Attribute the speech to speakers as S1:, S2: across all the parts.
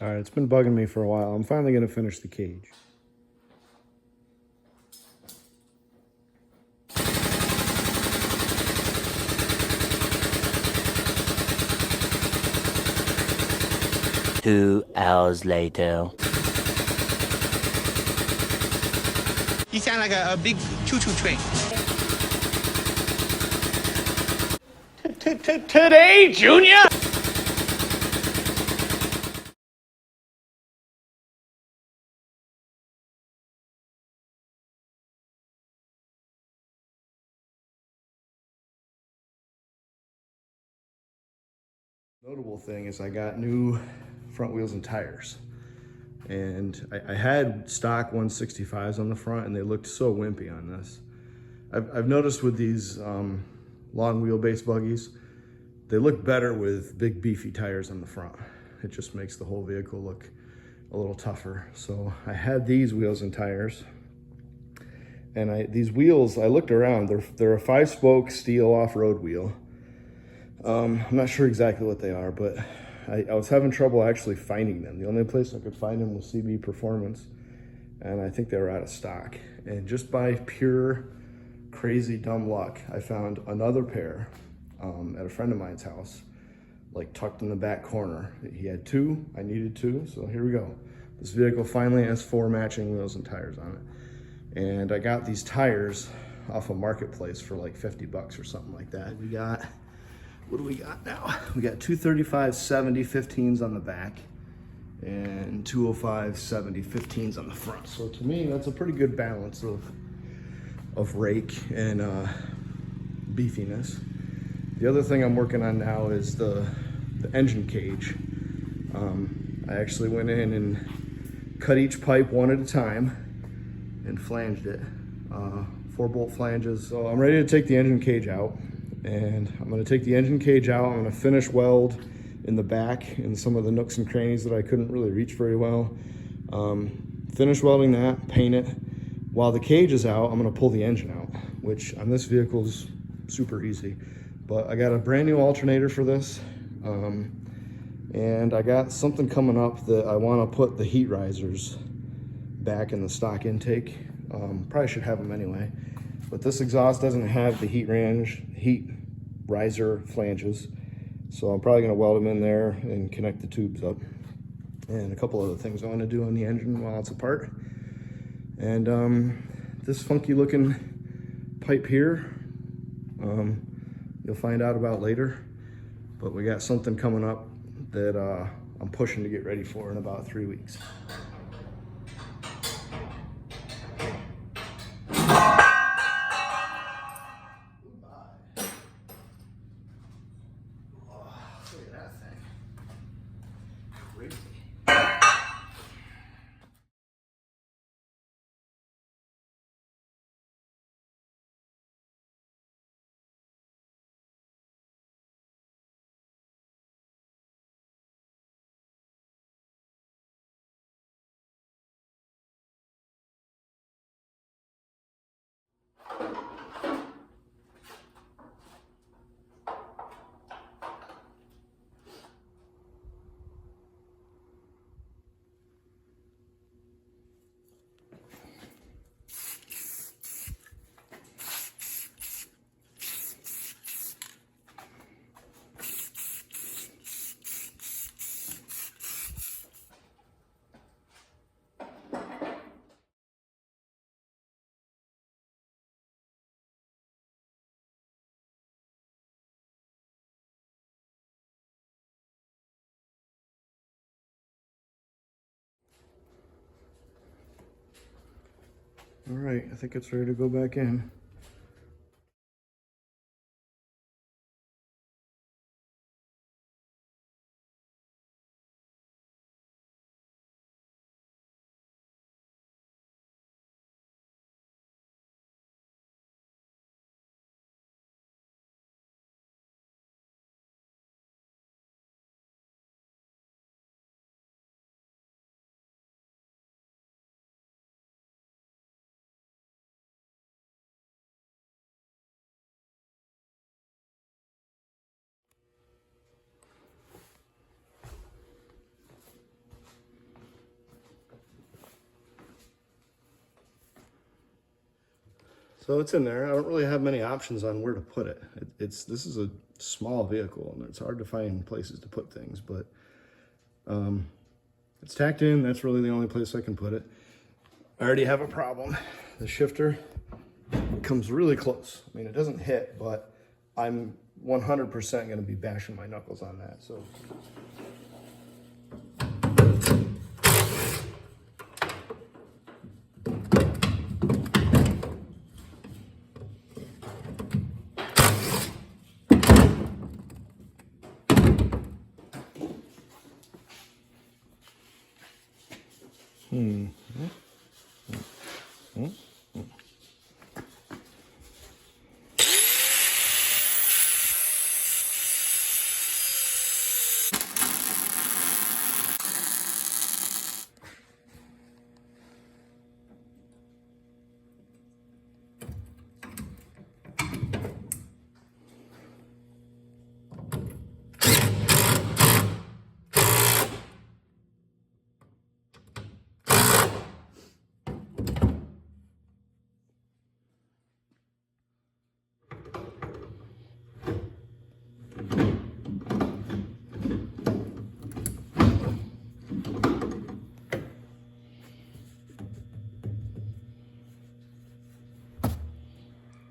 S1: All right, it's been bugging me for a while. I'm finally gonna finish the cage.
S2: Two hours later.
S3: You sound like a big choo-choo train.
S4: Today, Junior?
S1: Notable thing is I got new front wheels and tires. And I had stock 165s on the front and they looked so wimpy on this. I've noticed with these long wheelbase buggies, they look better with big beefy tires on the front. It just makes the whole vehicle look a little tougher. So I had these wheels and tires. And these wheels, I looked around, they're a 5-spoke steel off-road wheel. I'm not sure exactly what they are, but I was having trouble actually finding them. The only place I could find them was CB Performance, and I think they were out of stock. And just by pure crazy dumb luck, I found another pair at a friend of mine's house, like tucked in the back corner. He had two, I needed two, so here we go. This vehicle finally has 4 matching wheels and tires on it. And I got these tires off a marketplace for like 50 bucks or something like that. What do we got now? We got 235/70 15s on the back and 205/70 15s on the front. So to me, that's a pretty good balance of rake and beefiness. The other thing I'm working on now is the engine cage. I actually went in and cut each pipe one at a time and flanged it. 4-bolt flanges. So I'm ready to take the engine cage out. And I'm going to take the engine cage out. I'm going to finish weld in the back in some of the nooks and crannies that I couldn't really reach very well. Finish welding that, paint it. While the cage is out, I'm going to pull the engine out, which on this vehicle is super easy. But I got a brand new alternator for this. And I got something coming up that I want to put the heat risers back in the stock intake. Probably should have them anyway. But this exhaust doesn't have the heat riser flanges. So I'm probably gonna weld them in there and connect the tubes up. And a couple other things I wanna do on the engine while it's apart. And this funky looking pipe here, you'll find out about later. But we got something coming up that I'm pushing to get ready for in about 3 weeks. Look at that thing. Crazy. All right, I think it's ready to go back in. So it's in there. I don't really have many options on where to put it. This is a small vehicle and it's hard to find places to put things, but it's tacked in. That's really the only place I can put it. I already have a problem. The shifter comes really close. I mean, it doesn't hit, but I'm 100% going to be bashing my knuckles on that. So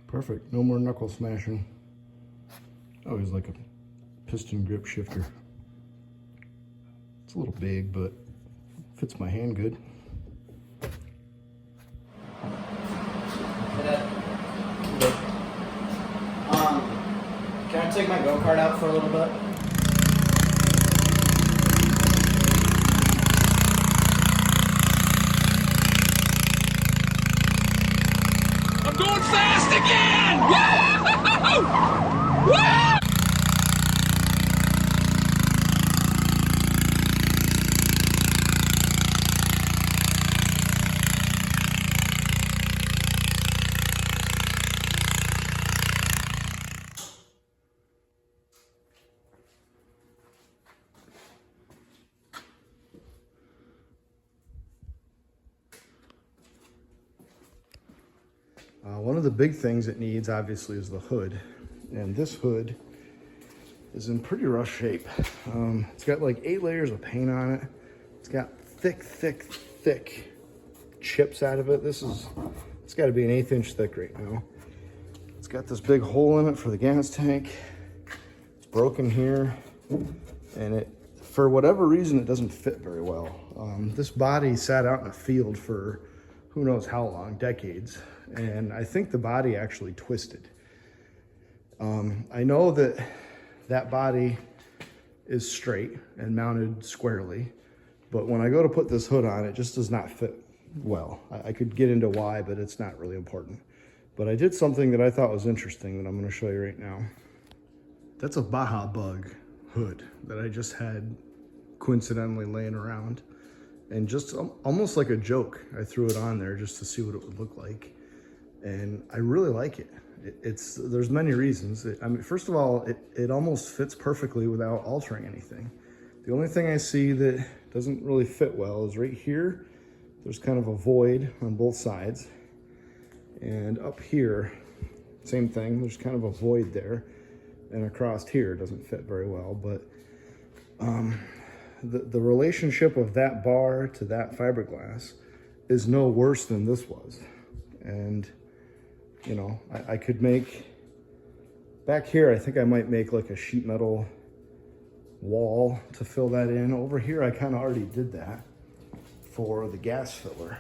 S1: perfect. No more knuckle smashing. I always like a piston grip shifter. It's a little big, but fits my hand good.
S2: Can I take my go-kart out for a little bit?
S4: I'm going fast again! Woo! Woo!
S1: One of the big things it needs, obviously, is the hood. And this hood is in pretty rough shape. It's got like 8 layers of paint on it. It's got thick chips out of it. It's got to be an 1/8 inch thick right now. It's got this big hole in it for the gas tank. It's broken here. And for whatever reason, it doesn't fit very well. This body sat out in a field for who knows how long, decades. And I think the body actually twisted. I know that body is straight and mounted squarely, but when I go to put this hood on, it just does not fit well. I could get into why, but it's not really important. But I did something that I thought was interesting that I'm gonna show you right now. That's a Baja Bug hood that I just had coincidentally laying around. And just almost like a joke, I threw it on there just to see what it would look like. And I really like it. There's many reasons. I mean, first of all, it almost fits perfectly without altering anything. The only thing I see that doesn't really fit well is right here. There's kind of a void on both sides. And up here, same thing, there's kind of a void there. And across here doesn't fit very well, but the relationship of that bar to that fiberglass is no worse than this was. And you know, I could make, back here, I think I might make like a sheet metal wall to fill that in. Over here, I kind of already did that for the gas filler.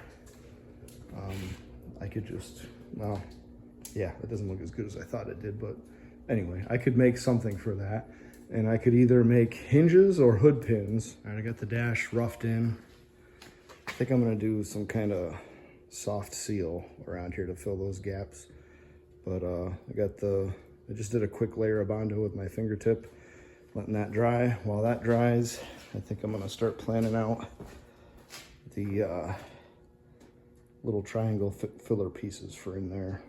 S1: I could just, well, yeah, it doesn't look as good as I thought it did, but anyway, I could make something for that. And I could either make hinges or hood pins. All right, I got the dash roughed in. I think I'm gonna do some kind of soft seal around here to fill those gaps. But I just did a quick layer of Bondo with my fingertip, letting that dry. While that dries, I think I'm gonna start planning out the little triangle filler pieces for in there.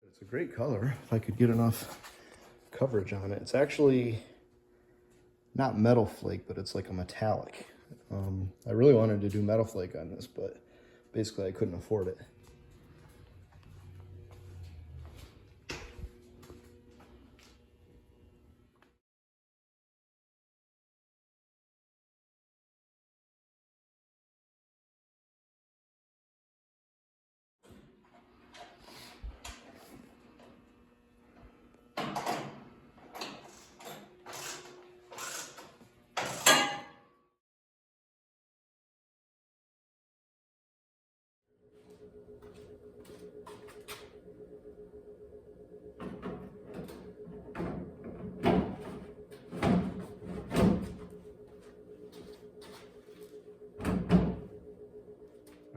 S1: It's a great color if I could get enough coverage on it. It's actually not metal flake, but it's like a metallic. I really wanted to do metal flake on this, but basically I couldn't afford it.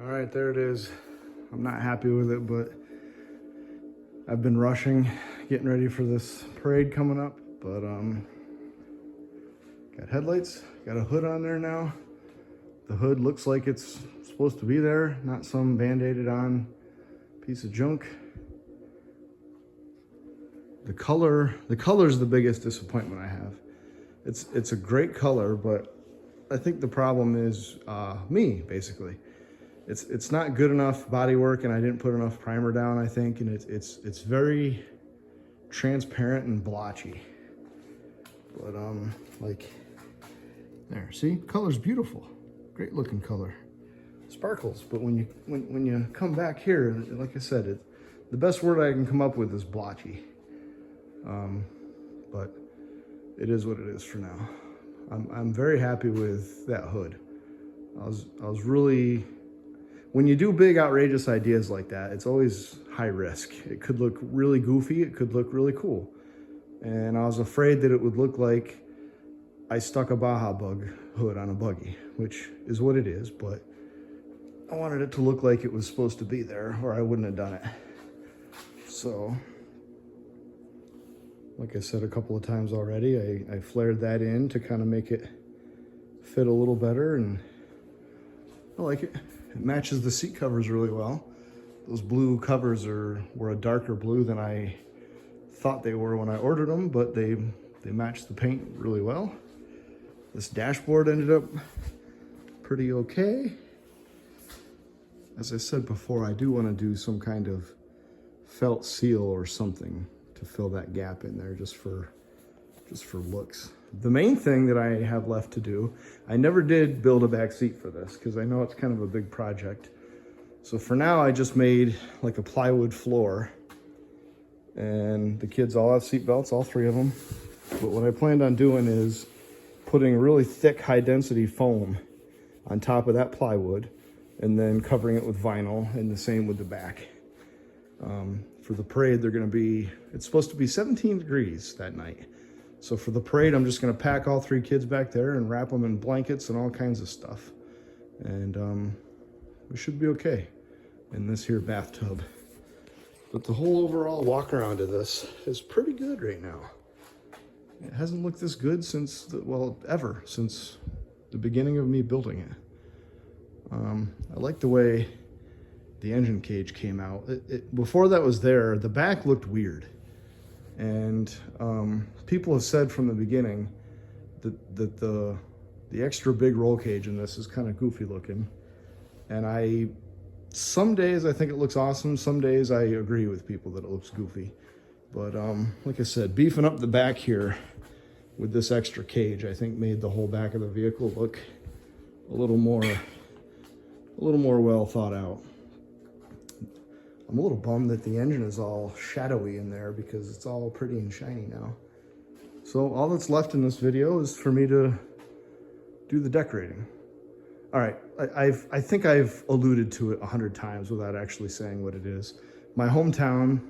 S1: All right, there it is. I'm not happy with it, but I've been rushing, getting ready for this parade coming up, but got headlights, got a hood on there now. The hood looks like it's supposed to be there, not some band-aided on piece of junk. The color's the biggest disappointment I have. It's a great color, but I think the problem is me, basically. It's not good enough body work, and I didn't put enough primer down, I think, and it's very transparent and blotchy. But like there, see, color's beautiful, great looking color, sparkles. But when you come back here, like I said, the best word I can come up with is blotchy. But it is what it is for now. I'm very happy with that hood. I was really, when you do big outrageous ideas like that, it's always high risk. It could look really goofy, it could look really cool. And I was afraid that it would look like I stuck a Baja Bug hood on a buggy, which is what it is, but I wanted it to look like it was supposed to be there, or I wouldn't have done it. So, like I said a couple of times already, I flared that in to kind of make it fit a little better, and I like it. It matches the seat covers really well. Those blue covers were a darker blue than I thought they were when I ordered them, but they matched the paint really well. This dashboard ended up pretty okay. As I said before, I do want to do some kind of felt seal or something to fill that gap in there, just for looks. The main thing that I have left to do, I never did build a back seat for this because I know it's kind of a big project. So for now, I just made like a plywood floor, and the kids all have seat belts, all three of them. But what I planned on doing is putting really thick, high density foam on top of that plywood, and then covering it with vinyl, and the same with the back. For the parade, it's supposed to be 17 degrees that night. So for the parade, I'm just gonna pack all three kids back there and wrap them in blankets and all kinds of stuff. And we should be okay in this here bathtub. But the whole overall walk around of this is pretty good right now. It hasn't looked this good since the beginning of me building it. I like the way the engine cage came out. Before that was there, the back looked weird. And people have said from the beginning that the extra big roll cage in this is kind of goofy looking. And some days I think it looks awesome. Some days I agree with people that it looks goofy. But like I said, beefing up the back here with this extra cage, I think made the whole back of the vehicle look a little more well thought out. I'm a little bummed that the engine is all shadowy in there because it's all pretty and shiny now. So all that's left in this video is for me to do the decorating. All right, I think I've alluded to it 100 times without actually saying what it is. My hometown,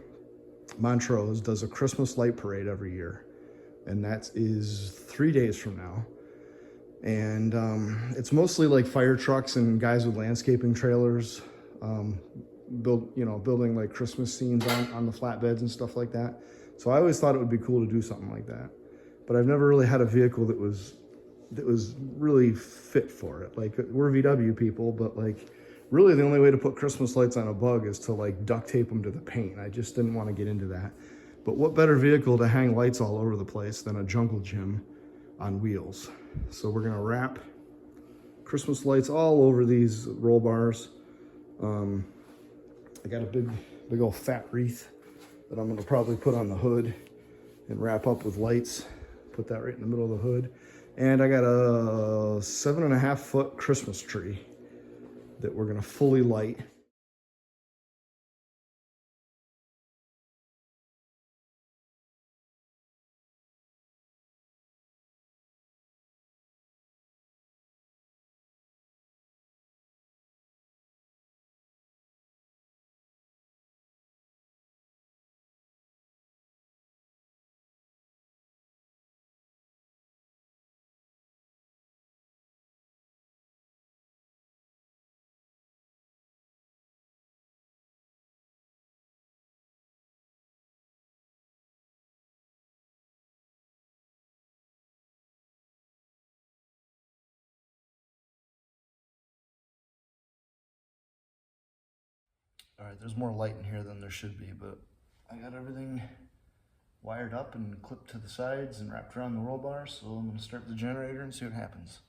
S1: Montrose, does a Christmas light parade every year, and that is 3 days from now. And it's mostly like fire trucks and guys with landscaping trailers, building like Christmas scenes on the flatbeds and stuff like that. So I always thought it would be cool to do something like that, but I've never really had a vehicle that was really fit for it. Like, we're VW people, but like Really, the only way to put Christmas lights on a Bug is to like duct tape them to the paint. I just didn't want to get into that. But what better vehicle to hang lights all over the place than a jungle gym on wheels? So we're gonna wrap Christmas lights all over these roll bars. I got a big old fat wreath that I'm gonna probably put on the hood and wrap up with lights. Put that right in the middle of the hood. And I got a 7.5 foot Christmas tree that we're gonna fully light. All right, there's more light in here than there should be, but I got everything wired up and clipped to the sides and wrapped around the roll bar, so I'm gonna start the generator and see what happens.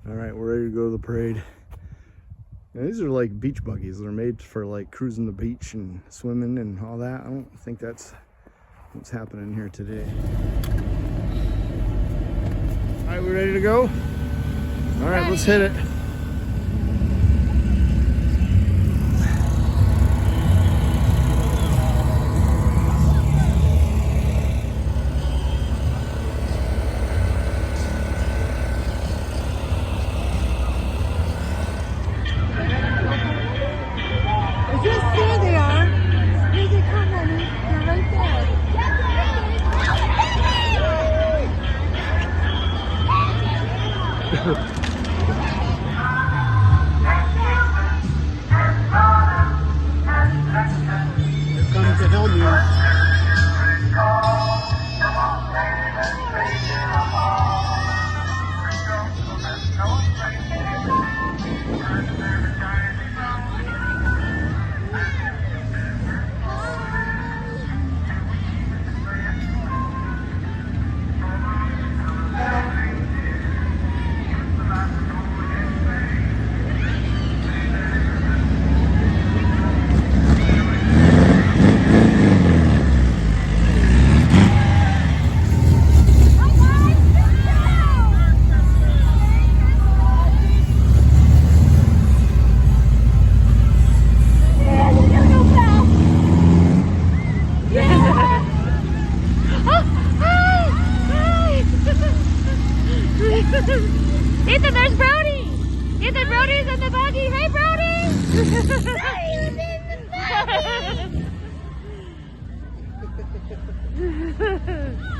S1: All right, we're ready to go to the parade. Now, these are like beach buggies. They're made for like cruising the beach and swimming and all that. I don't think that's what's happening here today. All right, we ready to go? All right, let's hit it.
S5: Ethan, there's Brody! Ethan, Brody's in the buggy! Hey, Brody! Brody's in the buggy!